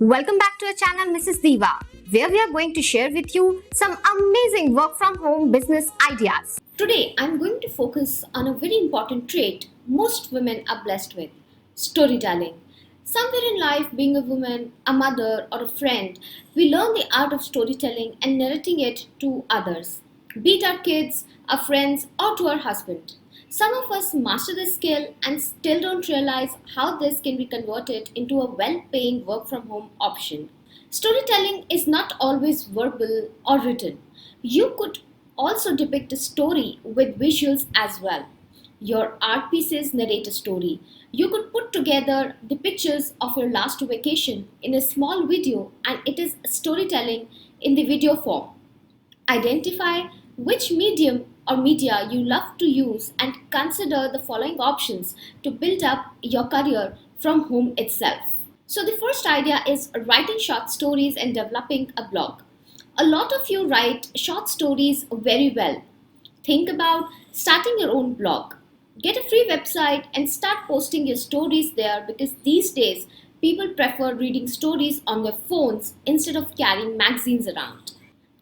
Welcome back to our channel Mrs. Diva, where we are going to share with you some amazing work from home business ideas. Today, I'm going to focus on a very important trait most women are blessed with: storytelling. Somewhere in life, being a woman, a mother, or a friend, we learn the art of storytelling and narrating it to others, be it our kids, our friends, or to our husband. Some of us master this skill and still don't realize how this can be converted into a well paying work from home option. Storytelling is not always verbal or written. You could also depict a story with visuals as well. Your art pieces narrate a story. You could put together the pictures of your last vacation in a small video, and it is storytelling in the video form. Identify which medium or media you love to use and consider the following options to build up your career from home itself. So, the first idea is writing short stories and developing a blog. A lot of you write short stories very well. Think about starting your own blog. Get a free website and start posting your stories there, because these days people prefer reading stories on their phones instead of carrying magazines around.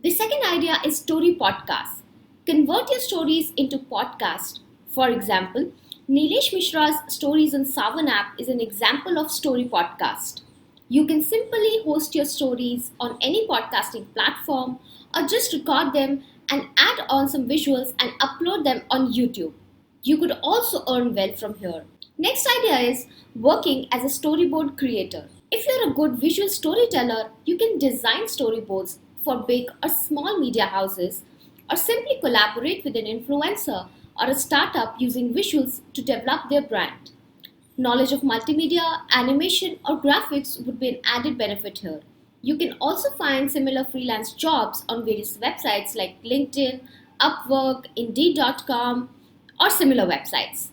The second idea is story podcasts. Convert your stories into podcasts. For example, Nilesh Mishra's Stories on Savan app is an example of story podcast. You can simply host your stories on any podcasting platform or just record them and add on some visuals and upload them on YouTube. You could also earn well from here. Next idea is working as a storyboard creator. If you're a good visual storyteller, you can design storyboards for big or small media houses, or simply collaborate with an influencer or a startup using visuals to develop their brand. Knowledge of multimedia, animation, or graphics would be an added benefit here. You can also find similar freelance jobs on various websites like LinkedIn, Upwork, Indeed.com, or similar websites.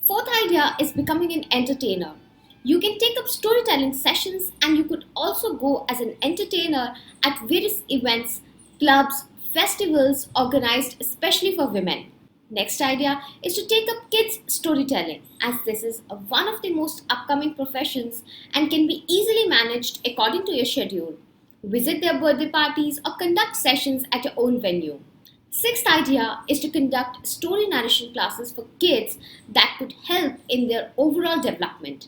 Fourth idea is becoming an entertainer. You can take up storytelling sessions, and you could also go as an entertainer at various events, clubs, festivals organized especially for women. Next idea is to take up kids storytelling, as this is one of the most upcoming professions and can be easily managed according to your schedule. Visit their birthday parties or conduct sessions at your own venue. Sixth idea is to conduct story narration classes for kids that could help in their overall development.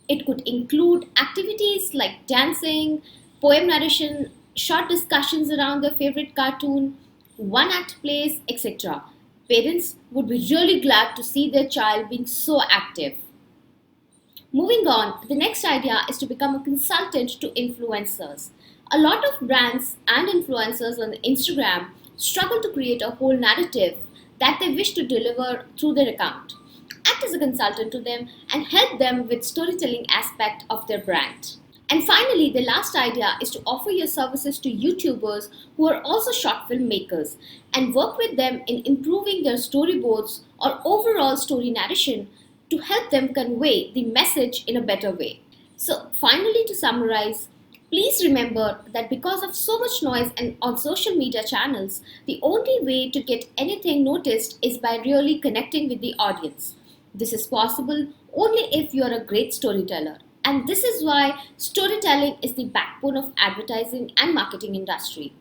It could include activities like dancing, poem narration, short discussions around their favorite cartoon, one act plays, etc. Parents would be really glad to see their child being so active. Moving on, the next idea is to become a consultant to influencers. A lot of brands and influencers on Instagram struggle to create a whole narrative that they wish to deliver through their account. Act as a consultant to them and help them with storytelling aspect of their brand. And finally, the last idea is to offer your services to YouTubers who are also short filmmakers and work with them in improving their storyboards or overall story narration to help them convey the message in a better way. So finally, to summarize, please remember that because of so much noise and on social media channels, the only way to get anything noticed is by really connecting with the audience. This is possible only if you are a great storyteller. And this is why storytelling is the backbone of advertising and marketing industry.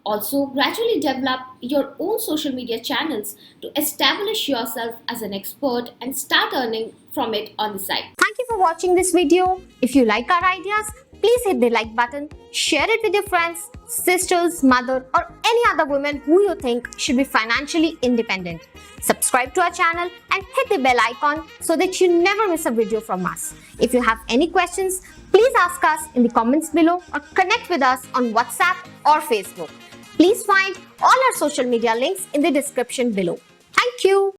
Also, gradually develop your own social media channels to establish yourself as an expert and start earning from it on the side. Thank you for watching this video. If you like our ideas, please hit the like button, share it with your friends, sisters, mother, or any other woman who you think should be financially independent. Subscribe to our channel and hit the bell icon so that you never miss a video from us. If you have any questions, please ask us in the comments below or connect with us on WhatsApp or Facebook. Please find all our social media links in the description below. Thank you.